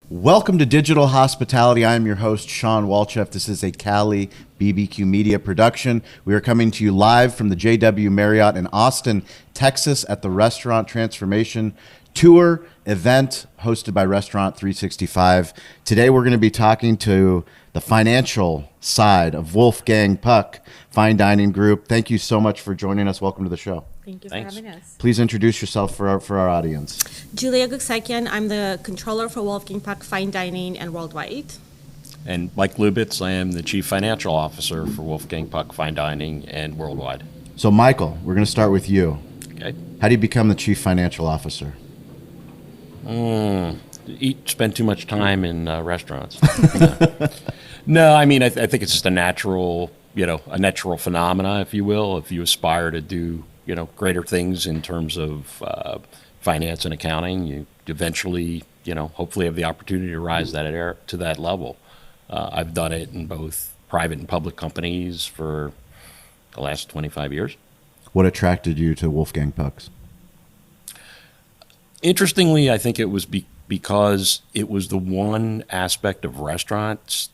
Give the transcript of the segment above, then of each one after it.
Welcome to Digital Hospitality. I am your host, Shawn Walchef. This is a Cali BBQ Media production. We are coming to you live from the JW Marriott in Austin, Texas at the Restaurant Transformation Tour event hosted by Restaurant 365. Today we're going to be talking to the financial side of Wolfgang Puck Fine Dining Group. Thank you so much for joining us. Welcome to the show. Thank you for having us. Please introduce yourself for our audience. Julia Gokcekian, I'm the controller for Wolfgang Puck Fine Dining and Worldwide. And Mike Lubitz, I am the Chief Financial Officer for Wolfgang Puck Fine Dining and Worldwide. So Michael, we're going to start with you. Okay. How do you become the Chief Financial Officer? Spend too much time in restaurants. No, I mean, I think it's just a natural phenomena, if you will. If you aspire to do, greater things in terms of finance and accounting, you eventually, hopefully have the opportunity to rise to that level. I've done it in both private and public companies for the last 25 years. What attracted you to Wolfgang Puck's? Interestingly, I think it was because it was the one aspect of restaurants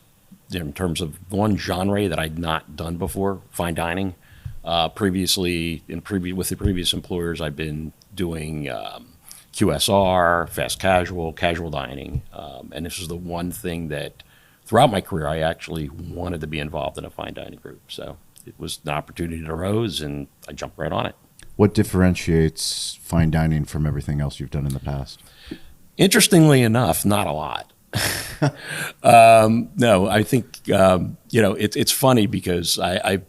in terms of one genre that I'd not done before, fine dining. Previously, with the previous employers, I've been doing QSR, fast casual dining, and this was the one thing that throughout my career I actually wanted to be involved in a fine dining group. So it was an opportunity that arose, and I jumped right on it. What differentiates fine dining from everything else you've done in the past? Interestingly enough, not a lot. No, I think, it's funny because I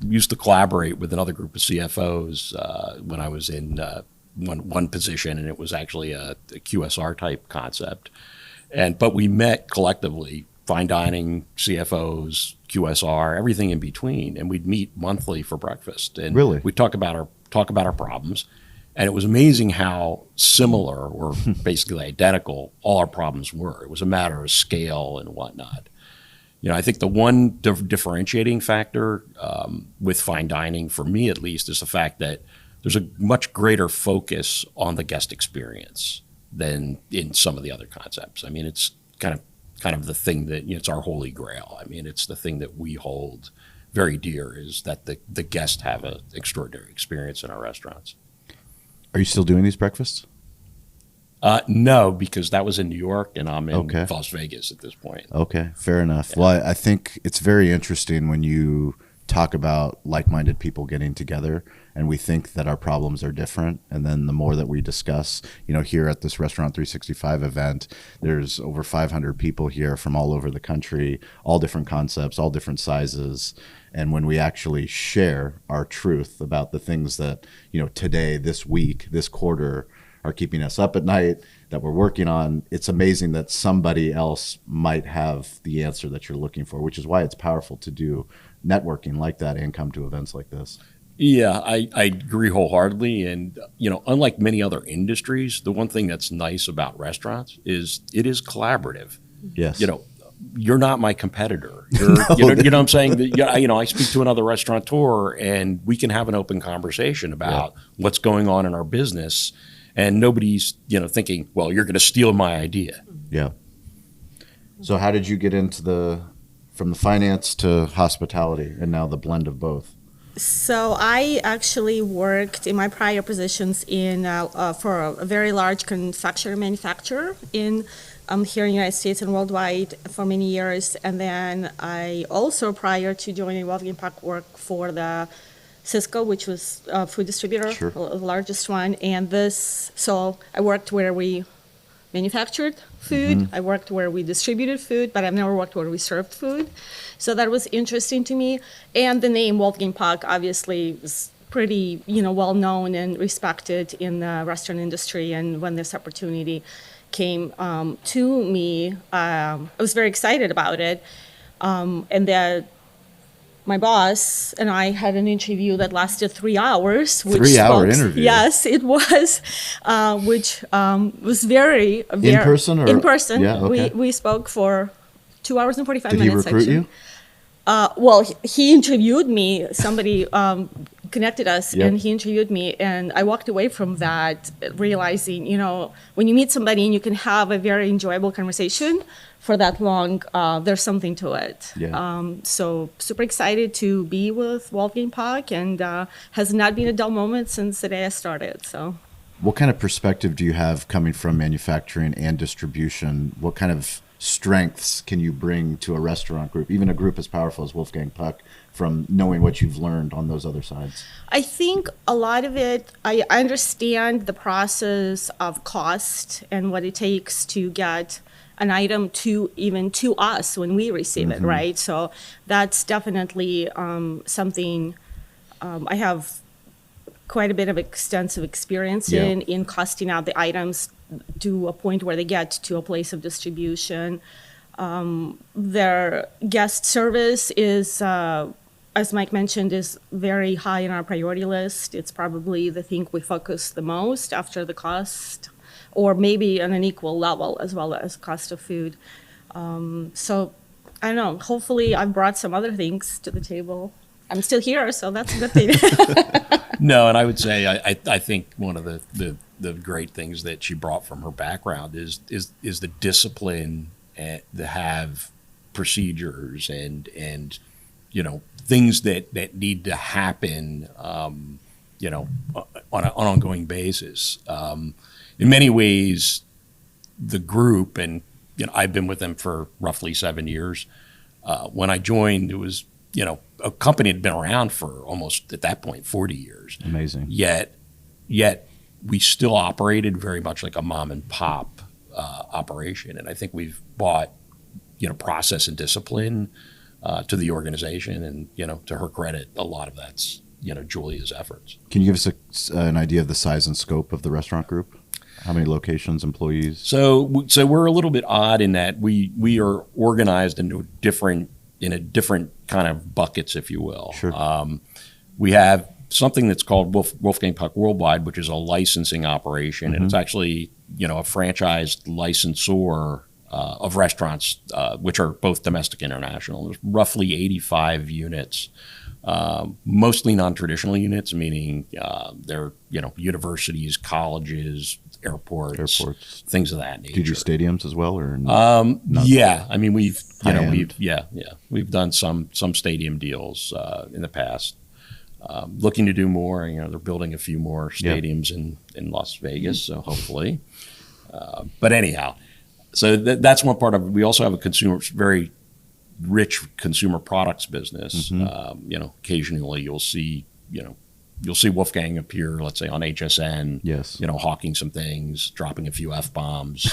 used to collaborate with another group of CFOs when I was in one position, and it was actually a QSR type concept. But we met collectively, fine dining, CFOs, QSR, everything in between, and we'd meet monthly for breakfast. And really? We'd talk about our problems. And it was amazing how similar or basically identical all our problems were. It was a matter of scale and whatnot. I think the one differentiating factor with fine dining, for me at least, is the fact that there's a much greater focus on the guest experience than in some of the other concepts. I mean, it's kind of the thing that, it's our holy grail. I mean, it's the thing that we hold very dear, is that the guests have an extraordinary experience in our restaurants. Are you still doing these breakfasts? No, because that was in New York, and I'm in Okay. Las Vegas at this point. Okay, fair enough. Yeah. Well, I think it's very interesting when you talk about like-minded people getting together and we think that our problems are different. And then the more that we discuss, here at this Restaurant 365 event, there's over 500 people here from all over the country, all different concepts, all different sizes. And when we actually share our truth about the things that, today, this week, this quarter are keeping us up at night, that we're working on, it's amazing that somebody else might have the answer that you're looking for, which is why it's powerful to do networking like that and come to events like this. Yeah, I agree wholeheartedly. And, unlike many other industries, the one thing that's nice about restaurants is it is collaborative. Yes. You're not my competitor. You're, you know what I'm saying? I speak to another restaurateur, and we can have an open conversation about what's going on in our business, and nobody's, thinking, well, you're going to steal my idea. Yeah. So how did you get into from the finance to hospitality and now the blend of both? So I actually worked in my prior positions for a very large confectionery manufacturer here in the United States and worldwide for many years. And then I also, prior to joining Wolfgang Puck, worked for the Cisco, which was a food distributor, Sure. the largest one. So I worked where we manufactured food. Mm-hmm. I worked where we distributed food, but I've never worked where we served food. So that was interesting to me. And the name Wolfgang Puck obviously was pretty, well known and respected in the restaurant industry. And when this opportunity came to me, I was very excited about it. And that my boss and I had an interview that lasted 3 hours. Three-hour interview? Yes, it was, which was very In person? Or? In person. Yeah, okay. We spoke for 2 hours and 45 Did minutes. he recruit you? Well, he interviewed me. Somebody connected us, Yep. and he interviewed me, and I walked away from that realizing, when you meet somebody and you can have a very enjoyable conversation for that long, there's something to it. Yeah. So super excited to be with Wolfgang Puck, and has not been a dull moment since the day I started. So, What kind of perspective do you have coming from manufacturing and distribution? What kind of strengths can you bring to a restaurant group, even a group as powerful as Wolfgang Puck, from knowing what you've learned on those other sides? I think a lot of it, I understand the process of cost and what it takes to get an item to us when we receive it, right? So that's definitely something I have quite a bit of extensive experience in costing out the items to a point where they get to a place of distribution. Their guest service is, as Mike mentioned, is very high in our priority list. It's probably the thing we focus the most after the cost, or maybe on an equal level as well as cost of food. So I don't know, hopefully I've brought some other things to the table. I'm still here, so that's a good thing. No, and I would say I think one of the great things that she brought from her background is the discipline to have procedures and things that need to happen on an ongoing basis. In many ways, the group, and I've been with them for roughly 7 years. When I joined, it was a company had been around for almost, at that point, 40 years. Amazing. Yet we still operated very much like a mom and pop operation. And I think we've brought, process and discipline to the organization. And, to her credit, a lot of that's, Julia's efforts. Can you give us an idea of the size and scope of the restaurant group? How many locations, employees? So we're a little bit odd in that we are organized into different kind of buckets, if you will. Sure. We have something that's called Wolfgang Puck Worldwide, which is a licensing operation, and it's actually a franchised licensor of restaurants, which are both domestic and international. There's roughly 85 units, mostly non-traditional units, meaning they're universities, colleges, airports, things of that nature. Do you do stadiums as well, or yeah, I mean we've High-end. we've done some stadium deals in the past. Looking to do more. They're building a few more stadiums in Las Vegas, so hopefully. But anyhow, so that's one part of it. We also have a very rich consumer products business. Occasionally you'll see Wolfgang appear, let's say on HSN. Yes. Hawking some things, dropping a few F-bombs.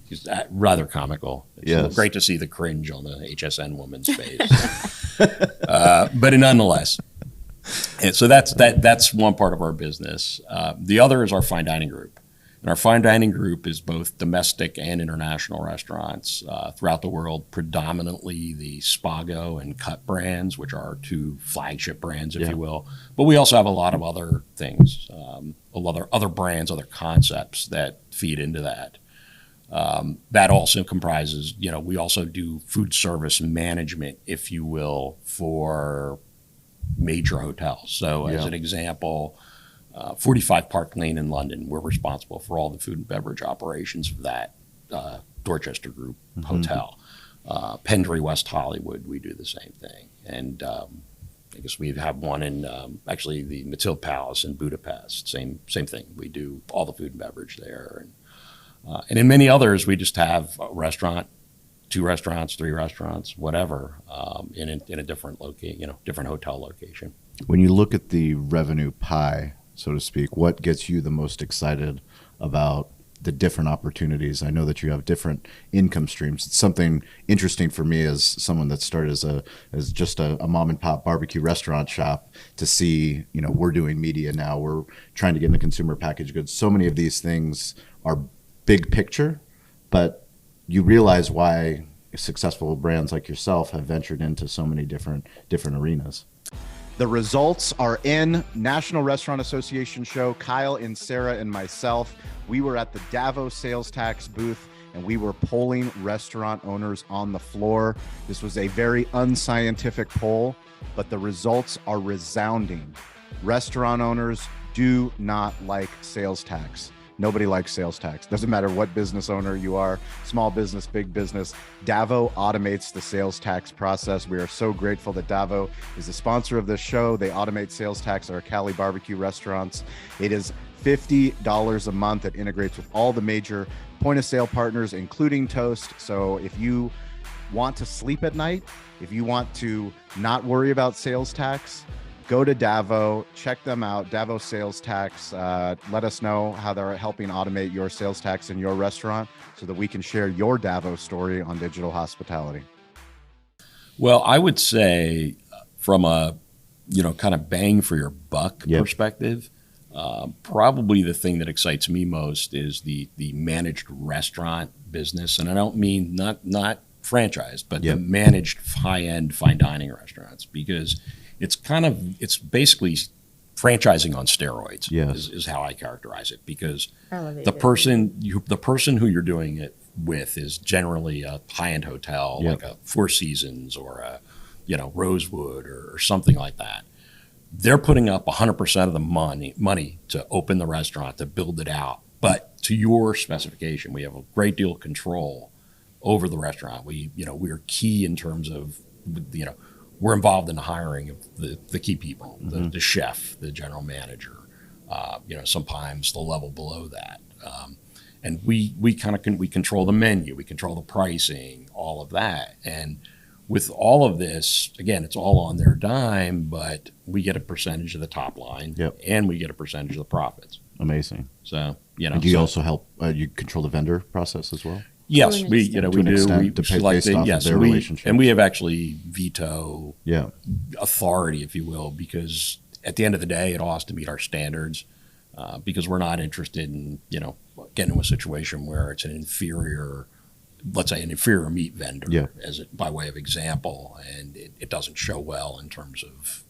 He's rather comical. It's great to see the cringe on the HSN woman's face. But nonetheless, and so that's one part of our business. The other is our fine dining group. And our fine dining group is both domestic and international restaurants throughout the world, predominantly the Spago and Cut brands, which are our two flagship brands, if you will. But we also have a lot of other things, other brands, other concepts that feed into that. That also comprises, we also do food service management, if you will, for major hotels. So as an example, 45 Park Lane in London, we're responsible for all the food and beverage operations of that Dorchester Group hotel. Pendry, West Hollywood, we do the same thing. And I guess we have one in actually the Matilda Palace in Budapest. Same thing. We do all the food and beverage there. And in many others, we just have a restaurant, 2 restaurants, 3 restaurants, whatever, in a different different hotel location. When you look at the revenue pie, so to speak, what gets you the most excited about the different opportunities? I know that you have different income streams. It's something interesting for me as someone that started as just a mom and pop barbecue restaurant shop to see, we're doing media now. We're trying to get into consumer packaged goods. So many of these things are big picture, but you realize why successful brands like yourself have ventured into so many different arenas. The results are in. National Restaurant Association show. Kyle and Sarah and myself, we were at the Davos sales tax booth and we were polling restaurant owners on the floor. This was a very unscientific poll, but the results are resounding. Restaurant owners do not like sales tax. Nobody likes sales tax. Doesn't matter what business owner you are, small business, big business. Davo automates the sales tax process. We are so grateful that Davo is the sponsor of this show. They automate sales tax at our Cali barbecue restaurants. It is $50 a month. It integrates with all the major point of sale partners, including Toast. So if you want to sleep at night, if you want to not worry about sales tax, go to Davo, check them out, Davo Sales Tax. Let us know how they're helping automate your sales tax in your restaurant so that we can share your Davo story on digital hospitality. Well, I would say from a, kind of bang for your buck perspective, probably the thing that excites me most is the managed restaurant business. And I don't mean not franchised, but the managed high-end fine dining restaurants, because it's basically franchising on steroids. Is how I characterize it, because the person who you're doing it with is generally a high-end hotel, like a Four Seasons or a Rosewood or something like that. They're putting up 100% of the money to open the restaurant, to build it out, but to your specification. We have a great deal of control over the restaurant. We're key in terms of we're involved in the hiring of the key people, the chef, the general manager, sometimes the level below that. And we control the menu, we control the pricing, all of that. And with all of this, again, it's all on their dime, but we get a percentage of the top line and we get a percentage of the profits. Amazing. So, And do you also help, you control the vendor process as well? Yes, we do. We have actually veto authority, if you will, because at the end of the day, it all has to meet our standards. Because we're not interested in getting into a situation where it's an inferior meat vendor, by way of example, and it doesn't show well in terms of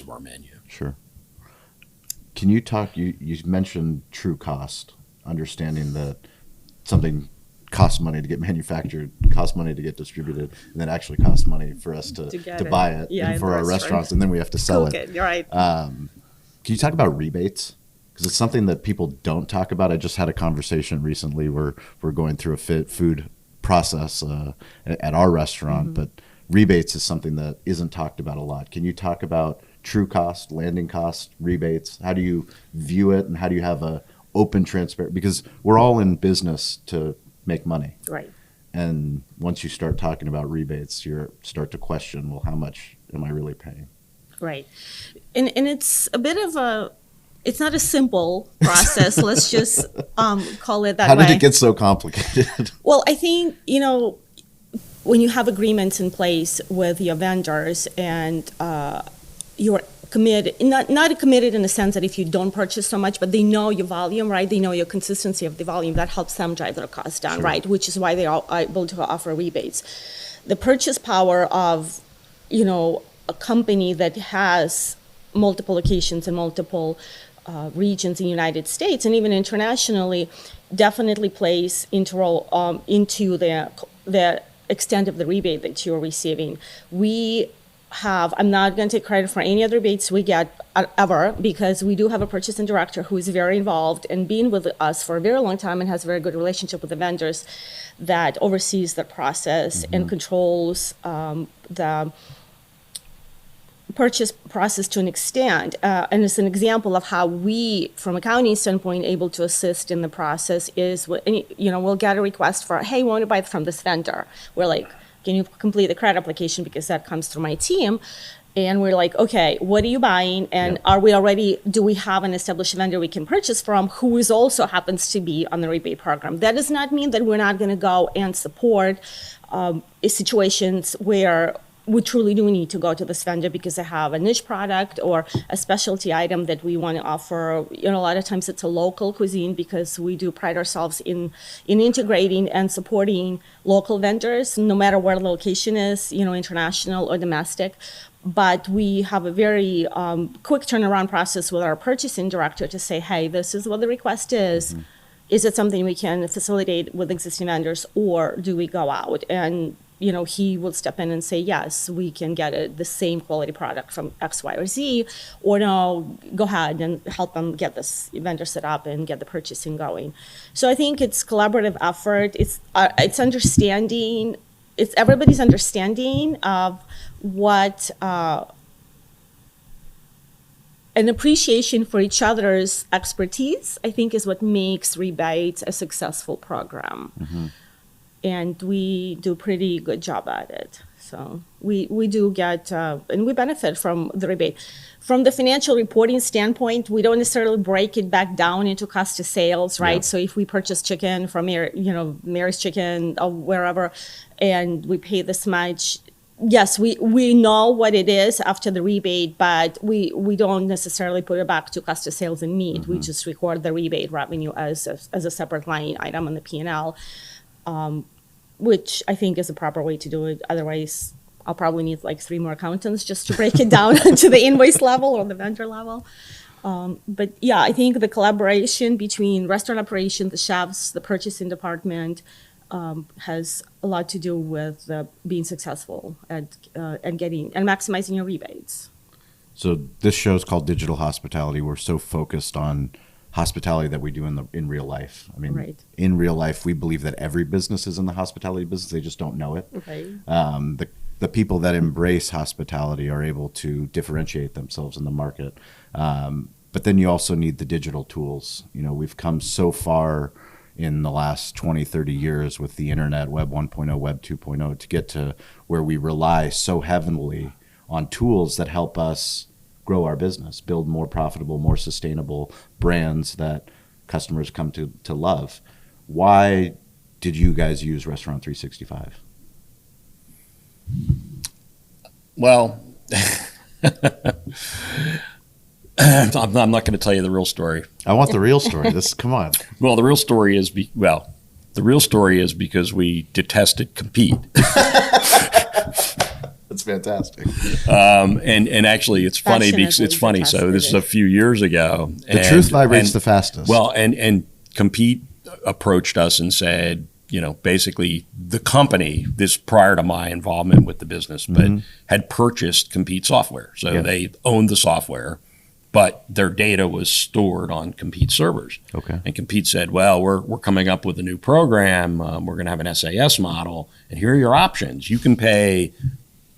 our menu. Sure. Can you talk? You mentioned true cost, understanding that something costs money to get manufactured, costs money to get distributed, and then actually costs money for us to buy it and for our restaurants, and then we have to sell it. You're right. Can you talk about rebates? Because it's something that people don't talk about. I just had a conversation recently where we're going through a food process at our restaurant, but rebates is something that isn't talked about a lot. Can you talk about true cost, landing cost, rebates? How do you view it, and how do you have a open, transparent? Because we're all in business to make money. Right. And once you start talking about rebates, you start to question, well, how much am I really paying? Right. And it's a bit of it's not a simple process. Let's just call it that way. How did it get so complicated? Well, I think, when you have agreements in place with your vendors and you're committed, not committed in the sense that if you don't purchase so much, but they know your volume, right? They know your consistency of the volume. That helps them drive their costs down, right? Which is why they are able to offer rebates. The purchase power of, a company that has multiple locations in multiple regions in the United States and even internationally definitely plays into the extent of the rebate that you're receiving. I'm not going to take credit for any other rebates we get ever, because we do have a purchasing director who is very involved and been with us for a very long time and has a very good relationship with the vendors that oversees the process and controls the purchase process to an extent. And it's an example of how we, from accounting standpoint, able to assist in the process is, we'll get a request for, hey, we want to buy it from this vendor. We're like, can you complete the credit application, because that comes through my team? And we're like, okay, what are you buying? And do we have an established vendor we can purchase from who is also happens to be on the rebate program? That does not mean that we're not going to go and support situations where we truly do need to go to this vendor because they have a niche product or a specialty item that we want to offer. A lot of times it's a local cuisine, because we do pride ourselves in integrating and supporting local vendors, no matter where the location is, international or domestic. But we have a very quick turnaround process with our purchasing director to say, hey, this is what the request is. Mm-hmm. Is it something we can facilitate with existing vendors, or do we go out? And he will step in and say, yes, we can get the same quality product from X, Y, or Z, or no, go ahead and help them get this vendor set up and get the purchasing going. So I think it's collaborative effort. It's understanding. It's everybody's understanding of what an appreciation for each other's expertise, I think, is what makes rebates a successful program. Mm-hmm. And we do a pretty good job at it. So we do get, and we benefit from the rebate. From the financial reporting standpoint, we don't necessarily break it back down into cost of sales, right? Yeah. So if we purchase chicken from Mary's Chicken or wherever, and we pay this much, yes, we know what it is after the rebate, but we don't necessarily put it back to cost of sales and meat. Mm-hmm. We just record the rebate revenue as a separate line item on the P&L. Which I think is a proper way to do it. Otherwise, I'll probably need like 3 more accountants just to break it down to the invoice level or the vendor level. But yeah, I think the collaboration between restaurant operations, the chefs, the purchasing department has a lot to do with being successful at getting and maximizing your rebates. So this show is called Digital Hospitality. We're so focused on hospitality that we do in real life. I mean, right. In real life, we believe that every business is in the hospitality business. They just don't know it. Okay. The people that embrace hospitality are able to differentiate themselves in the market. But then you also need the digital tools. We've come so far in the last 20, 30 years with the internet, Web 1.0, Web 2.0, to get to where we rely so heavily on tools that help us grow our business, build more profitable, more sustainable brands that customers come to love. Why did you guys use Restaurant 365? Well, I'm not going to tell you the real story. I want the real story. Come on. Well, the real story is because we detested compete. That's fantastic. And actually, it's funny because it's funny. So this is a few years ago. The truth vibrates the fastest. Well, and Compete approached us and said, basically the company, this prior to my involvement with the business, but had purchased Compete software. So they owned the software, but their data was stored on Compete servers. Okay. And Compete said, well, we're coming up with a new program. We're going to have an SAS model, and here are your options. You can pay.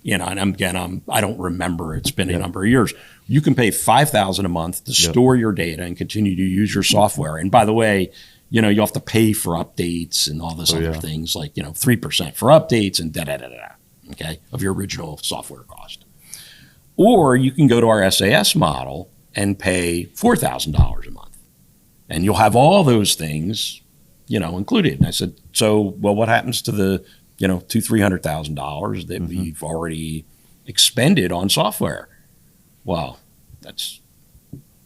And again, I don't remember. It's been a number of years. You can pay $5,000 a month to store your data and continue to use your software. And by the way, you have to pay for updates and all this other things like 3% for updates and okay, of your original software cost. Or you can go to our SAS model and pay $4,000 a month, and you'll have all those things, included. And I said, so well, what happens to the $200,000-$300,000 that we've already expended on software? Well, that's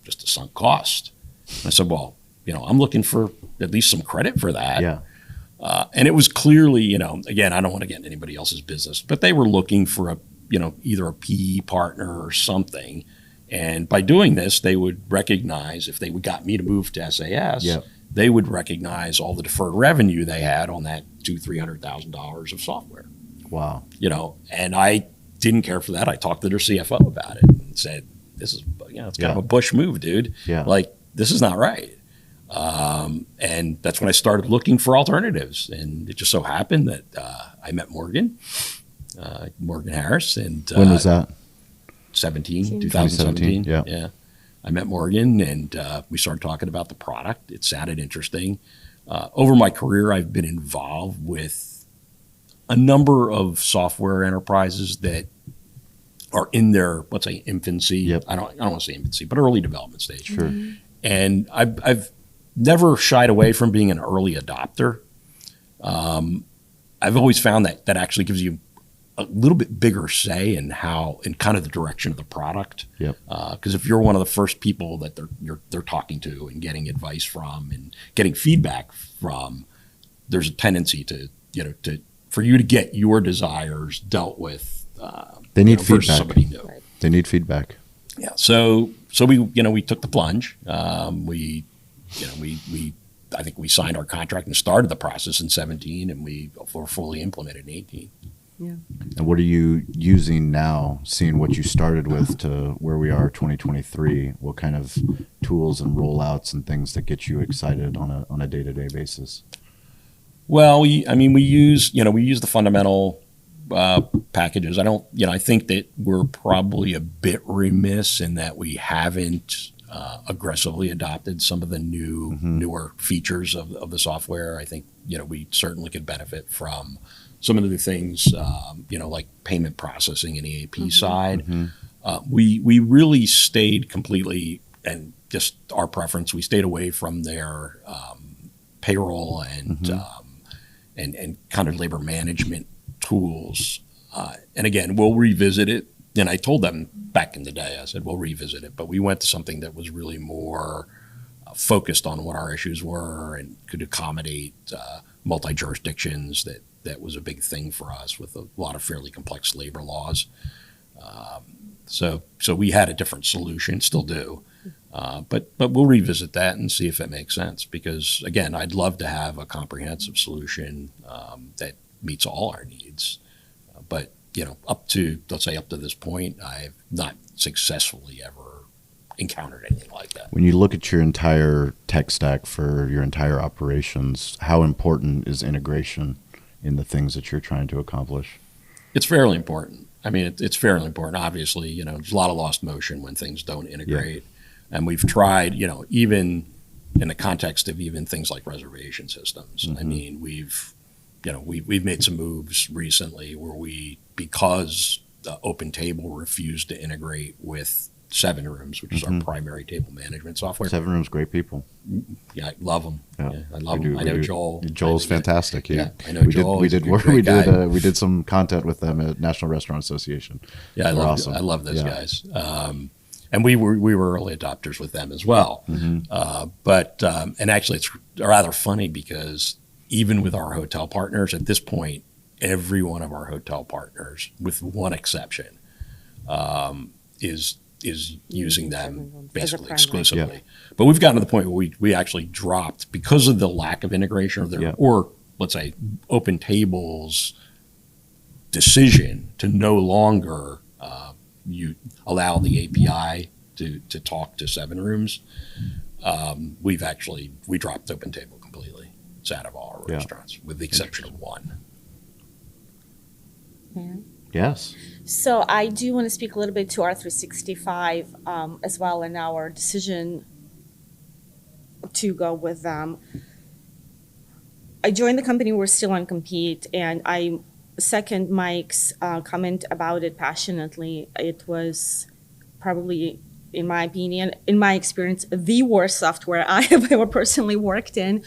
just a sunk cost. And I said, well, I'm looking for at least some credit for that. Yeah. And it was clearly, again, I don't want to get into anybody else's business, but they were looking for either a PE partner or something. And by doing this, they would recognize, if they got me to move to SAS, they would recognize all the deferred revenue they had on that $200,000-$300,000 of software. Wow. And I didn't care for that. I talked to their CFO about it and said, this is, it's kind of a Bush move, dude. Yeah. Like, this is not right. And that's when I started looking for alternatives. And it just so happened that I met Morgan Harris. And when was that? 2017. Yeah. I met Morgan, and we started talking about the product. It sounded interesting. Over my career, I've been involved with a number of software enterprises that are in their, let's say, infancy. Yep. I don't want to say infancy, but early development stage. Sure. And I've never shied away from being an early adopter. I've always found that actually gives you a little bit bigger say in kind of the direction of the product. Yep. Because if you're one of the first people that they're talking to and getting advice from and getting feedback from, there's a tendency for you to get your desires dealt with They need versus feedback. somebody new. Right. They need feedback. Yeah. So we took the plunge. I think we signed our contract and started the process in 17, and we were fully implemented in 18. Yeah. And what are you using now, seeing what you started with to where we are 2023? What kind of tools and rollouts and things that get you excited on a day-to-day basis? Well, we use the fundamental packages. I think that we're probably a bit remiss in that we haven't aggressively adopted some of the newer features of the software. I think, we certainly could benefit from some of the things, like payment processing in the AP side. We really stayed completely, and just our preference, we stayed away from their payroll and kind of labor management tools. And again, we'll revisit it. And I told them back in the day, I said, we'll revisit it. But we went to something that was really more focused on what our issues were and could accommodate multi-jurisdictions. That was a big thing for us with a lot of fairly complex labor laws. So we had a different solution, still do. But we'll revisit that and see if it makes sense. Because, again, I'd love to have a comprehensive solution that meets all our needs. But up to this point, I've not successfully ever encountered anything like that. When you look at your entire tech stack for your entire operations, how important is integration in the things that you're trying to accomplish? It's fairly important. I mean, it's fairly important. Obviously, there's a lot of lost motion when things don't integrate. Yeah. And we've tried, even in the context of even things like reservation systems. I mean, we've made some moves recently where because Open Table refused to integrate with Seven Rooms, which is our primary table management software. Seven Rooms, great people. Yeah, I love them. Yeah. Yeah, I love them. I know Joel. Joel's fantastic. I know Joel. We did some content with them at National Restaurant Association. Yeah, awesome. I love those guys. And we were early adopters with them as well. But actually, it's rather funny because even with our hotel partners at this point, every one of our hotel partners, with one exception, is using them basically exclusively. Yeah. But we've gotten to the point where we actually dropped because of the lack of integration or let's say Open Table's decision to no longer you allow the API to talk to Seven Rooms. We dropped Open Table completely. It's out of all our restaurants, with the exception of one. Yeah. Yes. So I do want to speak a little bit to R365 as well, and our decision to go with them. I joined the company, we're still on compete, and I second Mike's comment about it passionately. It was probably, in my opinion, in my experience, the worst software I have ever personally worked in.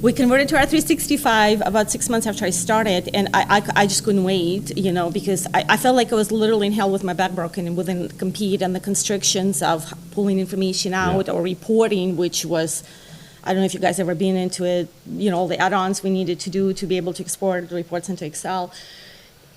We converted to R365 about 6 months after I started, and I just couldn't wait, because I felt like I was literally in hell with my back broken and wouldn't compete, and the constrictions of pulling information out or reporting, which was, I don't know if you guys ever been into it, all the add-ons we needed to do to be able to export the reports into Excel.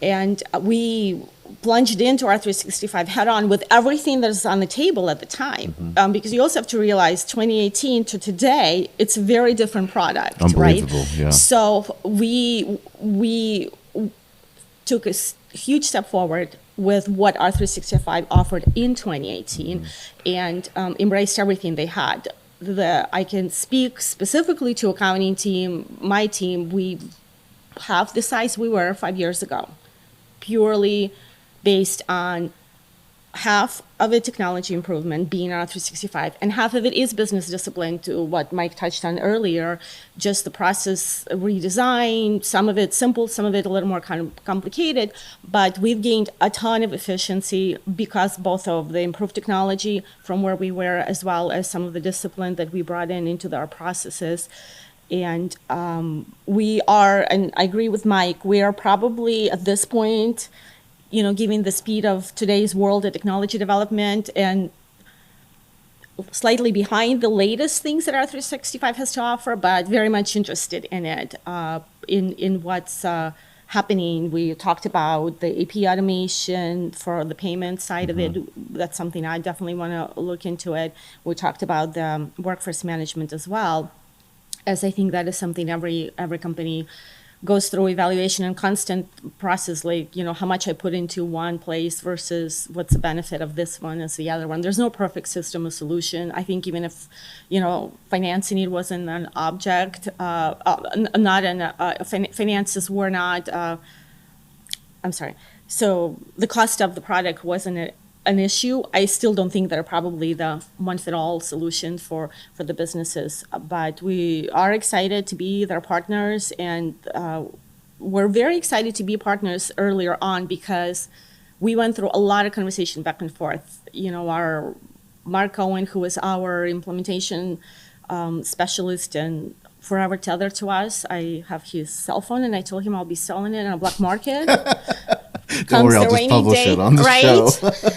And we plunged into R365 head-on with everything that's on the table at the time. Because you also have to realize 2018 to today, it's a very different product, Unbelievable, right? Yeah. So we took a huge step forward with what R365 offered in 2018 and embraced everything they had. I can speak specifically to accounting team, my team. We have the size we were 5 years ago, purely based on half of it technology improvement being R365, and half of it is business discipline, to what Mike touched on earlier, just the process redesign, some of it simple, some of it a little more complicated, but we've gained a ton of efficiency because both of the improved technology from where we were, as well as some of the discipline that we brought into our processes. And we are, and I agree with Mike, we are probably at this point, given the speed of today's world of technology development, and slightly behind the latest things that R365 has to offer, but very much interested in it, in what's happening. We talked about the AP automation for the payment side of it. That's something I definitely want to look into it. We talked about the workforce management as well, as I think that is something every company goes through, evaluation and constant process, like, how much I put into one place versus what's the benefit of this one as the other one. There's no perfect system or solution. I think even if, financing it wasn't an object, finances were not, so the cost of the product wasn't an issue. I still don't think they're probably the one-fit-all solution for the businesses, but we are excited to be their partners, and we're very excited to be partners earlier on because we went through a lot of conversation back and forth. Our Mark Owen, who is our implementation specialist and forever tethered to us, I have his cell phone, and I told him I'll be selling it on a black market. Don't worry, I'll just publish it on the show.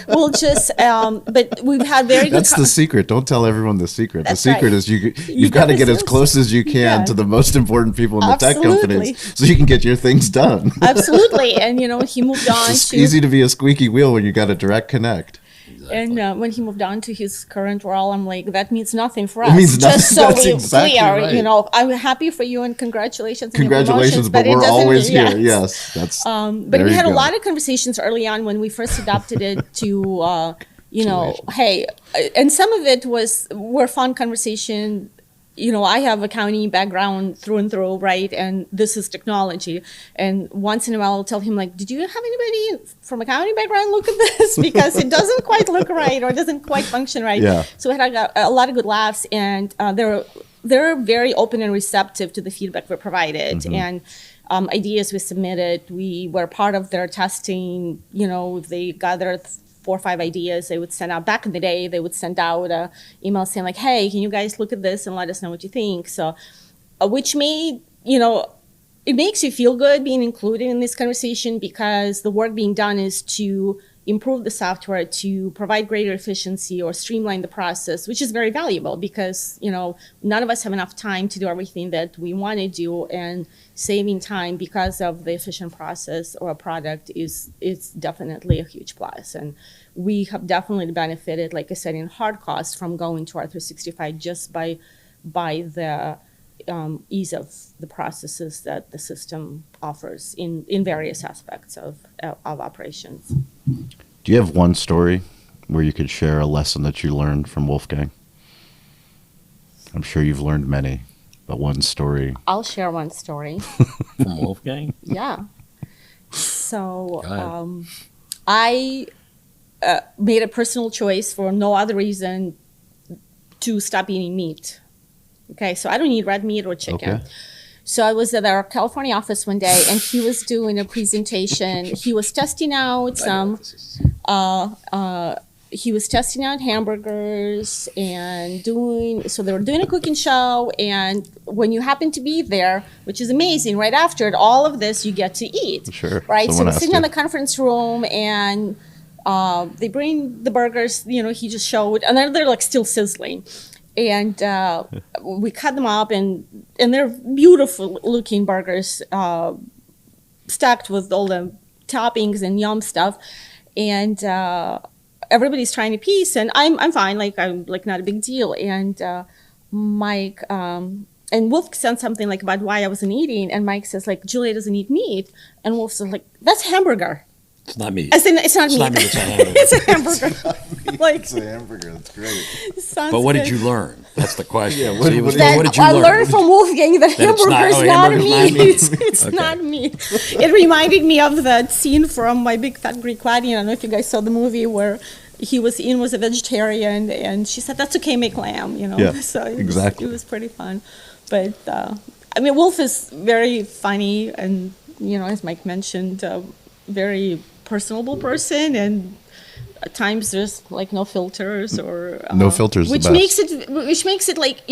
We'll just, but we've had very good. That's the secret. Don't tell everyone the secret. That's the secret is you've got to get as close as you can to the most important people in the tech companies so you can get your things done. Absolutely. And, he moved on. It's easy to be a squeaky wheel when you got a direct connect. Exactly. And when he moved on to his current role, I'm like, that means nothing for us. It means nothing. Just so That's we're exactly clear, right. I'm happy for you and congratulations. Congratulations, but we're always here. Yes, that's. But we had a lot of conversations early on when we first adopted it to, hey, and some of it were fun conversation. I have accounting background through and through, right? And this is technology. And once in a while, I'll tell him, like, did you have anybody from accounting background look at this? Because it doesn't quite look right or doesn't quite function right. Yeah. So we had a lot of good laughs, and they're very open and receptive to the feedback we provided. And ideas we submitted, we were part of their testing. They gathered 4 or 5 ideas they would send out. Back in the day, they would send out an email saying like, hey, can you guys look at this and let us know what you think? So, which made, it makes you feel good being included in this conversation because the work being done is to improve the software, to provide greater efficiency or streamline the process, which is very valuable because, none of us have enough time to do everything that we want to do, and saving time because of the efficient process or a product is definitely a huge plus. And we have definitely benefited, like I said, in hard costs from going to R365 just by the ease of the processes that the system offers in various aspects of operations. Do you have one story where you could share a lesson that you learned from Wolfgang? I'm sure you've learned many, but one story. I'll share one story. From Wolfgang? Yeah. So I made a personal choice for no other reason to stop eating meat. Okay, so I don't eat red meat or chicken. Okay. So I was at our California office one day, and he was doing a presentation. He was testing out he was testing out hamburgers and so they were doing a cooking show. And when you happen to be there, which is amazing, right after it, all of this, you get to eat. Sure. Right. So we're Someone sitting asked in the you. conference room, and they bring the burgers, he just showed, and they're like still sizzling. And we cut them up, and they're beautiful looking burgers, stacked with all the toppings and yum stuff. And everybody's trying a piece, and I'm fine, I'm not a big deal. And Mike and Wolf said something like about why I wasn't eating, and Mike says like, Julia doesn't eat meat, and Wolf says like, that's hamburger. It's not meat. It's not meat. It's a hamburger. It's a hamburger. It's a hamburger. That's great. But what did you learn? That's the question. Yeah, what did you I learned from Wolfgang that hamburger is not meat. It's Okay. not meat. It reminded me of that scene from My Big Fat Greek Wedding. I don't know if you guys saw the movie where Ian was a vegetarian, and she said, "That's okay, make lamb." Yeah, so exactly. It was pretty fun. But Wolf is very funny, and as Mike mentioned, very personable person, and at times there's like no filters or No filters, which the best. makes it like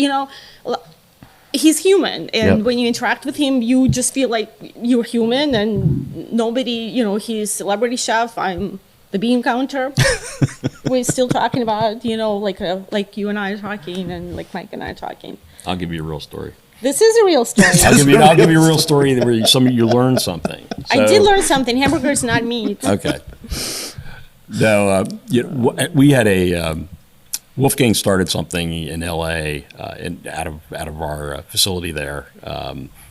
he's human, and Yep. when you interact with him, you just feel like you're human, and nobody, he's celebrity chef, I'm the bean counter. We're still talking about like you and I are talking, and like Mike and I are talking. I'll give you a real story. This is a real story. I'll give you a real story where you learn something. I did learn something. Hamburger is not meat. Okay. No, we had Wolfgang started something in L.A. Out of our facility there,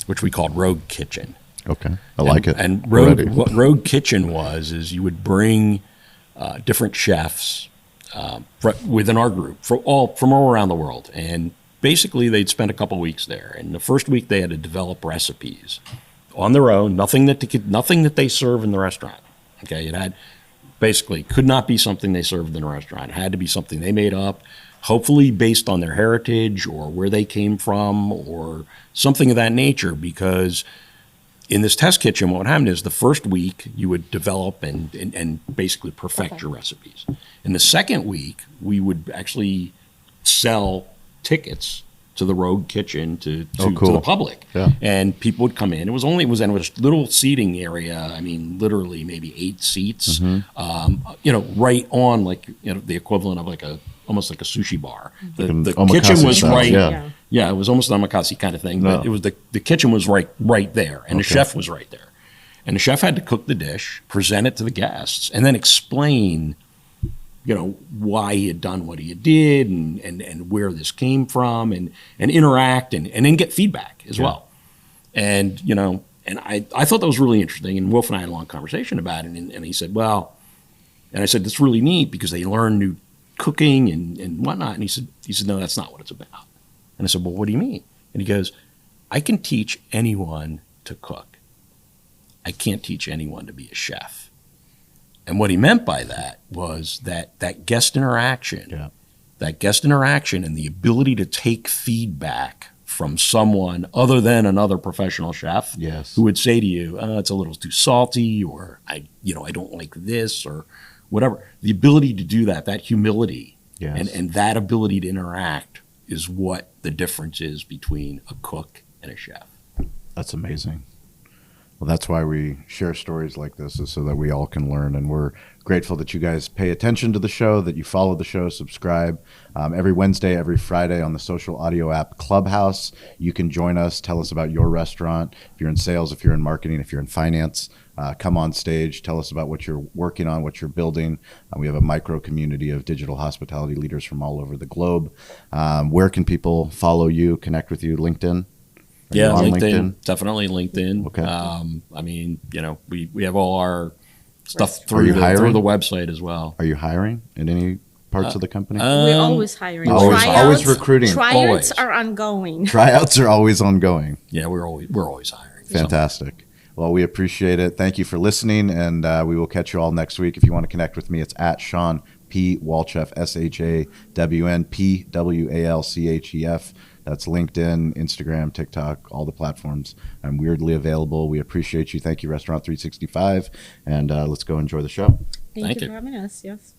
which we called Rogue Kitchen. Okay, I like it. And what Rogue Kitchen is you would bring different chefs within our group from all around the world, and basically they'd spend a couple weeks there. And the first week they had to develop recipes on their own, nothing that they serve in the restaurant. Okay, it had basically could not be something they served in a restaurant. It had to be something they made up, hopefully based on their heritage or where they came from or something of that nature. Because in this test kitchen, what happened is the first week you would develop and basically perfect your recipes. In the second week, we would actually sell tickets to the Rogue Kitchen to the public. Yeah. And people would come in. It was a little seating area. I mean, literally maybe 8 seats, right on the equivalent of almost like a sushi bar. The kitchen was right. Yeah, it was almost an omakase kind of thing. No. But it was the kitchen was right there, and the chef was right there. And the chef had to cook the dish, present it to the guests, and then explain why he had done what he did and where this came from and interact and then get feedback as well. And, and I thought that was really interesting. And Wolf and I had a long conversation about it. And he said, well, and I said, that's really neat because they learn new cooking and whatnot. And he said, no, that's not what it's about. And I said, well, what do you mean? And he goes, I can teach anyone to cook. I can't teach anyone to be a chef. And what he meant by that was that guest interaction, and the ability to take feedback from someone other than another professional chef, who would say to you, it's a little too salty, or I don't like this, or whatever. The ability to do that humility, and that ability to interact is what the difference is between a cook and a chef. That's amazing. Well, that's why we share stories like this, is so that we all can learn. And we're grateful that you guys pay attention to the show, that you follow the show, subscribe. Every Wednesday, every Friday on the social audio app Clubhouse, you can join us, tell us about your restaurant. If you're in sales, if you're in marketing, if you're in finance, come on stage, tell us about what you're working on, what you're building. We have a micro community of digital hospitality leaders from all over the globe. Where can people follow you, connect with you? LinkedIn? LinkedIn, definitely LinkedIn. Okay. I mean, we have all our stuff through the website as well. Are you hiring in any parts of the company? We're always hiring. Always recruiting. Tryouts are ongoing. Tryouts are always ongoing. Yeah, we're always hiring. Fantastic. Well, we appreciate it. Thank you for listening, and we will catch you all next week. If you want to connect with me, it's at Shawn P. Walchef, ShawnPWalchef. That's LinkedIn, Instagram, TikTok, all the platforms. I'm weirdly available. We appreciate you. Thank you, Restaurant 365. And let's go enjoy the show. Thank you for having us. Yes.